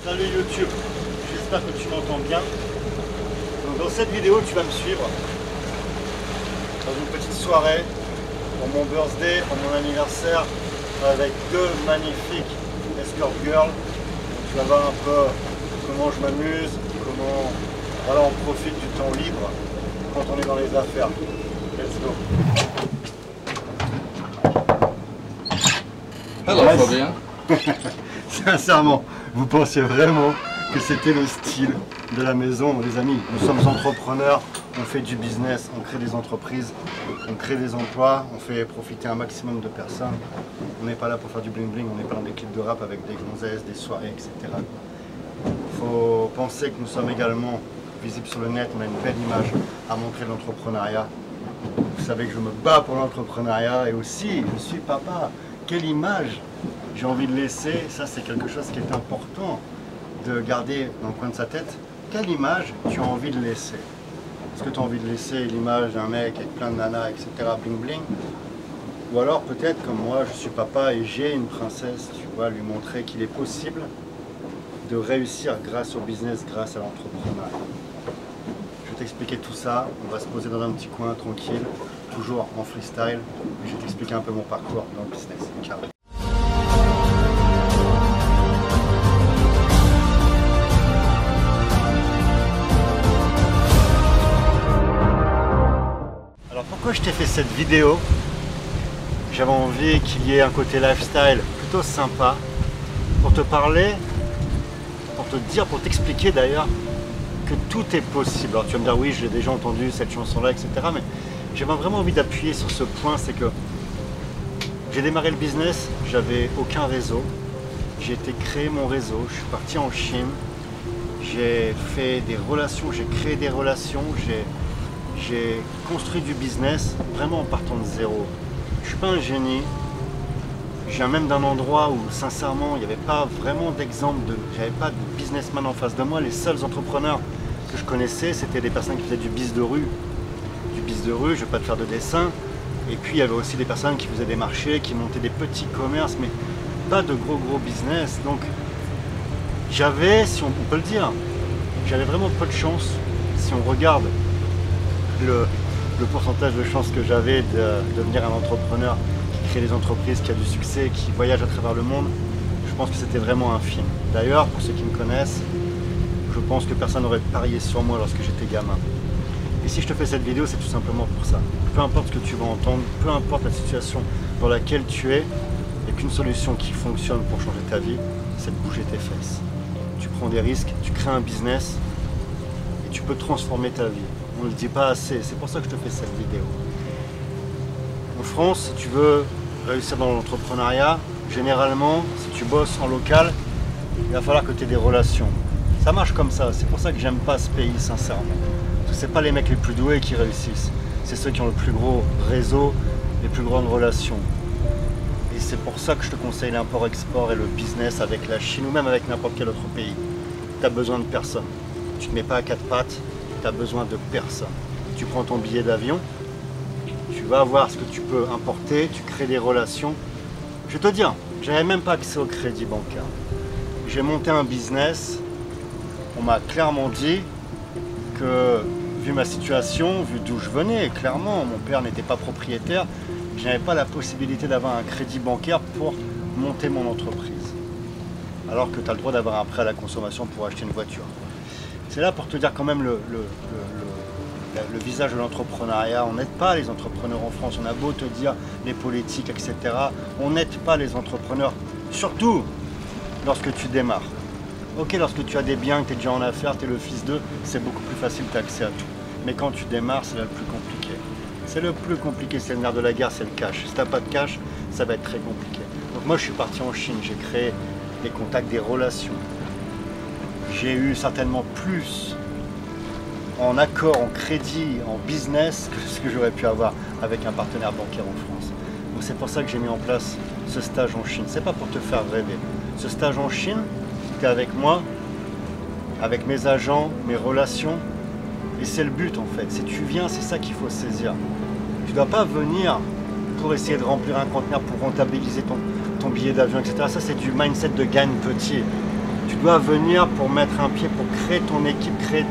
Salut YouTube, j'espère que tu m'entends bien. Donc dans cette vidéo, tu vas me suivre dans une petite soirée pour mon birthday, pour mon anniversaire, avec deux magnifiques escort girls. Tu vas voir un peu comment je m'amuse, comment voilà, on profite du temps libre quand on est dans les affaires. Let's go. Hello, Fabien. Sincèrement, vous pensiez vraiment que c'était le style de la maison, les amis? Nous sommes entrepreneurs, on fait du business, on crée des entreprises, on crée des emplois, on fait profiter un maximum de personnes. On n'est pas là pour faire du bling bling, on n'est pas dans des clips de rap avec des gonzesses, des soirées, etc. Il faut penser que nous sommes également visibles sur le net, on a une belle image à montrer de l'entrepreneuriat. Vous savez que je me bats pour l'entrepreneuriat et aussi je suis papa. Quelle image j'ai envie de laisser, ça c'est quelque chose qui est important de garder dans le coin de sa tête. Quelle image tu as envie de laisser? Est-ce que tu as envie de laisser l'image d'un mec avec plein de nanas, etc. bling bling? Ou alors peut-être comme moi, je suis papa et j'ai une princesse, tu vois, lui montrer qu'il est possible de réussir grâce au business, grâce à l'entrepreneuriat. Je vais t'expliquer tout ça, on va se poser dans un petit coin tranquille, toujours en freestyle. Je vais t'expliquer un peu mon parcours dans le business. Ciao. Alors pourquoi je t'ai fait cette vidéo? J'avais envie qu'il y ait un côté lifestyle plutôt sympa pour te parler, pour te dire, pour t'expliquer d'ailleurs que tout est possible. Alors tu vas me dire oui, j'ai déjà entendu cette chanson-là, etc. Mais j'avais vraiment envie d'appuyer sur ce point, c'est que j'ai démarré le business, j'avais aucun réseau. J'ai été créer mon réseau, je suis parti en Chine, j'ai fait des relations, j'ai créé des relations, j'ai construit du business vraiment en partant de zéro. Je suis pas un génie, je viens même d'un endroit où sincèrement il n'y avait pas vraiment d'exemple, j'avais pas de businessman en face de moi. Les seuls entrepreneurs que je connaissais c'était des personnes qui faisaient du biz de rue. Du biz de rue, je ne vais pas te faire de dessin. Et puis il y avait aussi des personnes qui faisaient des marchés, qui montaient des petits commerces, mais pas de gros business. Donc j'avais, si on peut le dire, j'avais vraiment peu de chance. Si on regarde le pourcentage de chance que j'avais de devenir un entrepreneur qui crée des entreprises, qui a du succès, qui voyage à travers le monde, je pense que c'était vraiment infime. D'ailleurs, pour ceux qui me connaissent, je pense que personne n'aurait parié sur moi lorsque j'étais gamin. Et si je te fais cette vidéo, c'est tout simplement pour ça. Peu importe ce que tu vas entendre, peu importe la situation dans laquelle tu es, il n'y a qu'une solution qui fonctionne pour changer ta vie, c'est de bouger tes fesses. Tu prends des risques, tu crées un business et tu peux transformer ta vie. On ne le dit pas assez, c'est pour ça que je te fais cette vidéo. En France, si tu veux réussir dans l'entrepreneuriat, généralement, si tu bosses en local, il va falloir que tu aies des relations. Ça marche comme ça, c'est pour ça que j'aime pas ce pays, sincèrement. Parce que c'est pas les mecs les plus doués qui réussissent, c'est ceux qui ont le plus gros réseau, les plus grandes relations. Et c'est pour ça que je te conseille l'import-export et le business avec la Chine ou même avec n'importe quel autre pays. Tu as besoin de personne. Tu ne te mets pas à quatre pattes, tu as besoin de personne. Tu prends ton billet d'avion, tu vas voir ce que tu peux importer, tu crées des relations. Je vais te dire, j'avais même pas accès au crédit bancaire. J'ai monté un business, on m'a clairement dit que, vu ma situation, vu d'où je venais, clairement, mon père n'était pas propriétaire, je n'avais pas la possibilité d'avoir un crédit bancaire pour monter mon entreprise. Alors que tu as le droit d'avoir un prêt à la consommation pour acheter une voiture. C'est là pour te dire quand même le visage de l'entrepreneuriat. On n'aide pas les entrepreneurs en France. On a beau te dire les politiques, etc. On n'aide pas les entrepreneurs, surtout lorsque tu démarres. Ok, lorsque tu as des biens, que tu es déjà en affaires, tu es le fils d'eux, c'est beaucoup plus facile, tu as accès à tout. Mais quand tu démarres, c'est là le plus compliqué. C'est le plus compliqué, c'est le nerf de la guerre, c'est le cash. Si tu n'as pas de cash, ça va être très compliqué. Donc moi, je suis parti en Chine, j'ai créé des contacts, des relations. J'ai eu certainement plus en accord, en crédit, en business que ce que j'aurais pu avoir avec un partenaire bancaire en France. Donc c'est pour ça que j'ai mis en place ce stage en Chine. C'est pas pour te faire rêver. Ce stage en Chine, tu es avec moi, avec mes agents, mes relations, et c'est le but en fait. Si tu viens, c'est ça qu'il faut saisir. Tu ne dois pas venir pour essayer de remplir un conteneur, pour rentabiliser ton billet d'avion, etc. Ça c'est du mindset de gagne petit. Tu dois venir pour mettre un pied, pour créer ton équipe, créer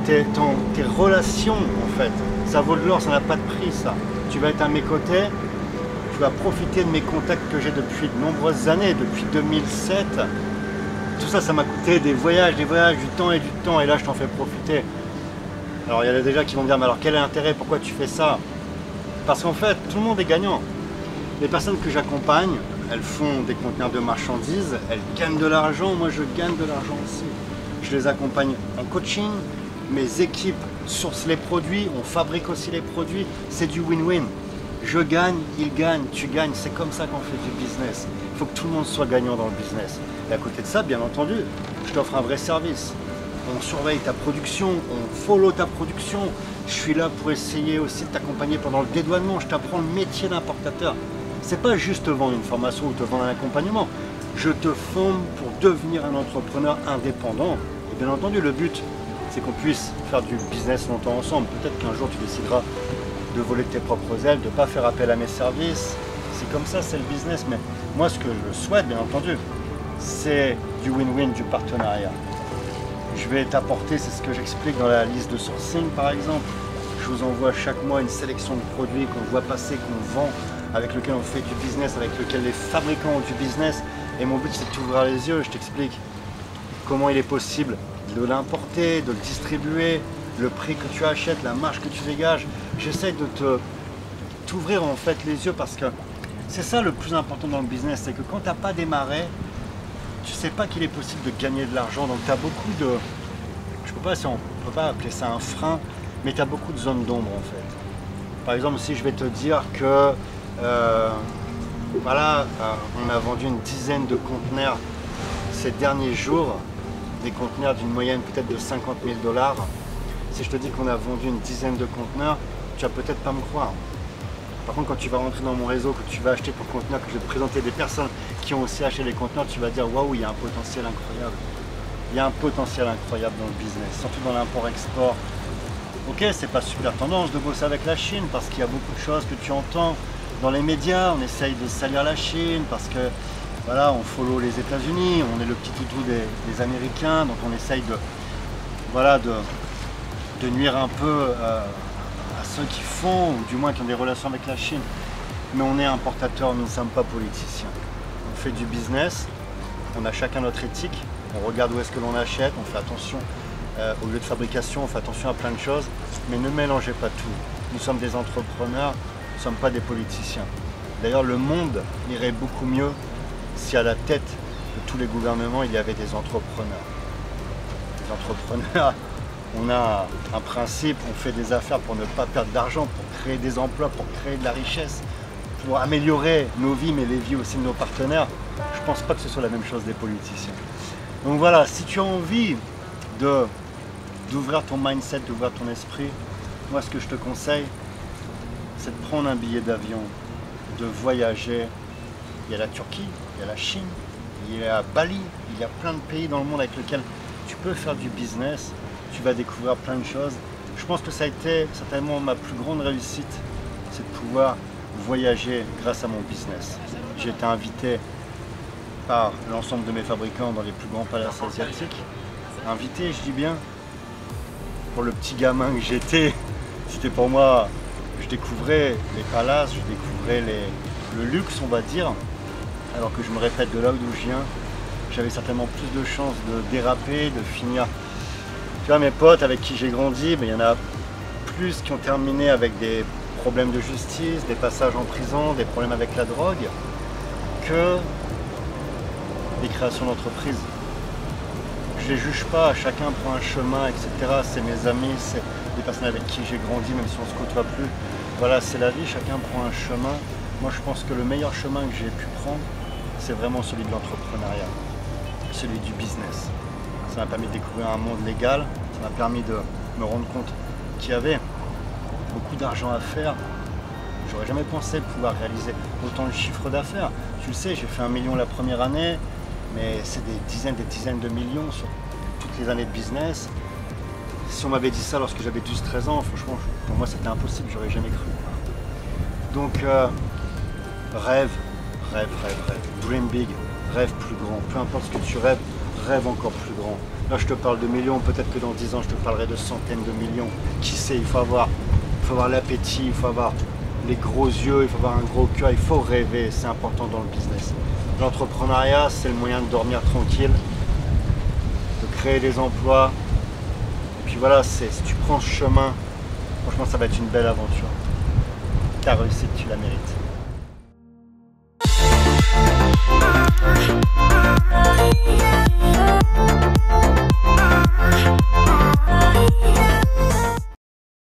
tes relations en fait. Ça vaut de l'or, ça n'a pas de prix ça. Tu vas être à mes côtés, tu vas profiter de mes contacts que j'ai depuis de nombreuses années, depuis 2007. Tout ça, ça m'a coûté des voyages, du temps, et là je t'en fais profiter. Alors il y en a déjà qui vont me dire, mais alors quel est l'intérêt, pourquoi tu fais ça? Parce qu'en fait, tout le monde est gagnant. Les personnes que j'accompagne, elles font des conteneurs de marchandises, elles gagnent de l'argent, moi je gagne de l'argent aussi. Je les accompagne en coaching, mes équipes sourcent les produits, on fabrique aussi les produits, c'est du win-win. Je gagne, il gagne, tu gagnes, c'est comme ça qu'on fait du business. Il faut que tout le monde soit gagnant dans le business. Et à côté de ça, bien entendu, je t'offre un vrai service. On surveille ta production, on follow ta production. Je suis là pour essayer aussi de t'accompagner pendant le dédouanement. Je t'apprends le métier d'importateur. C'est pas juste te vendre une formation ou te vendre un accompagnement. Je te forme pour devenir un entrepreneur indépendant. Et bien entendu, le but, c'est qu'on puisse faire du business longtemps ensemble. Peut-être qu'un jour, tu décideras de voler tes propres ailes, de ne pas faire appel à mes services. C'est comme ça, c'est le business. Mais moi, ce que je souhaite, bien entendu, c'est du win-win, du partenariat. Je vais t'apporter, c'est ce que j'explique dans la liste de sourcing par exemple. Je vous envoie chaque mois une sélection de produits qu'on voit passer, qu'on vend, avec lequel on fait du business, avec lequel les fabricants ont du business. Et mon but, c'est de t'ouvrir les yeux. Je t'explique comment il est possible de l'importer, de le distribuer, le prix que tu achètes, la marge que tu dégages. J'essaie de t'ouvrir en fait les yeux parce que c'est ça le plus important dans le business, c'est que quand tu n'as pas démarré, tu sais pas qu'il est possible de gagner de l'argent. Donc tu as beaucoup de, je ne sais pas si on peut pas appeler ça un frein, mais tu as beaucoup de zones d'ombre en fait. Par exemple, si je vais te dire que voilà, on a vendu une dizaine de conteneurs ces derniers jours, des conteneurs d'une moyenne peut-être de 50 000 $. Si je te dis qu'on a vendu une dizaine de conteneurs, tu vas peut-être pas me croire. Par contre, quand tu vas rentrer dans mon réseau, que tu vas acheter ton conteneur, que je vais te présenter des personnes qui ont aussi acheté les conteneurs, tu vas dire waouh, il y a un potentiel incroyable. Il y a un potentiel incroyable dans le business, surtout dans l'import-export. Ok, c'est pas super tendance de bosser avec la Chine parce qu'il y a beaucoup de choses que tu entends dans les médias. On essaye de salir la Chine parce que voilà, on follow les États-Unis, on est le petit toutou des Américains, donc on essaye de, voilà, de nuire un peu à ceux qui font, ou du moins qui ont des relations avec la Chine. Mais on est importateur, nous ne sommes pas politiciens. On fait du business, on a chacun notre éthique, on regarde où est-ce que l'on achète, on fait attention au lieu de fabrication, on fait attention à plein de choses, mais ne mélangez pas tout. Nous sommes des entrepreneurs, nous ne sommes pas des politiciens. D'ailleurs, le monde irait beaucoup mieux si à la tête de tous les gouvernements, il y avait des entrepreneurs. Des entrepreneurs, on a un principe, on fait des affaires pour ne pas perdre d'argent, pour créer des emplois, pour créer de la richesse, pour améliorer nos vies, mais les vies aussi de nos partenaires. Je ne pense pas que ce soit la même chose des politiciens. Donc voilà, si tu as envie d'ouvrir ton mindset, d'ouvrir ton esprit, moi ce que je te conseille, c'est de prendre un billet d'avion, de voyager. Il y a la Turquie, il y a la Chine, il y a Bali, il y a plein de pays dans le monde avec lesquels tu peux faire du business, tu vas découvrir plein de choses. Je pense que ça a été certainement ma plus grande réussite, c'est de pouvoir voyager grâce à mon business. J'ai été invité par l'ensemble de mes fabricants dans les plus grands palaces asiatiques. Invité, je dis bien, pour le petit gamin que j'étais, c'était pour moi, je découvrais les palaces, je découvrais le luxe, on va dire, alors que je me répète de là d'où je viens, j'avais certainement plus de chances de déraper, de finir. Tu vois, mes potes avec qui j'ai grandi, mais il y en a plus qui ont terminé avec des problèmes de justice, des passages en prison, des problèmes avec la drogue, que des créations d'entreprises. Je les juge pas, chacun prend un chemin, etc. C'est mes amis, c'est des personnes avec qui j'ai grandi, même si on ne se côtoie plus. Voilà, c'est la vie, chacun prend un chemin. Moi, je pense que le meilleur chemin que j'ai pu prendre, c'est vraiment celui de l'entrepreneuriat, celui du business. Ça m'a permis de découvrir un monde légal, ça m'a permis de me rendre compte qu'il y avait beaucoup d'argent à faire. J'aurais jamais pensé pouvoir réaliser autant de chiffres d'affaires. Tu le sais, j'ai fait 1 million la première année, mais c'est des dizaines de millions sur toutes les années de business. Si on m'avait dit ça lorsque j'avais 12-13 ans, franchement, pour moi c'était impossible, j'aurais jamais cru. Donc, rêve, dream big, rêve plus grand. Peu importe ce que tu rêves, rêve encore plus grand. Là, je te parle de millions, peut-être que dans 10 ans, je te parlerai de centaines de millions. Qui sait, il faut avoir l'appétit, il faut avoir les gros yeux, il faut avoir un gros cœur, il faut rêver, c'est important dans le business. L'entrepreneuriat, c'est le moyen de dormir tranquille, de créer des emplois. Et puis voilà, si tu prends ce chemin, franchement, ça va être une belle aventure. Ta réussite, tu la mérites.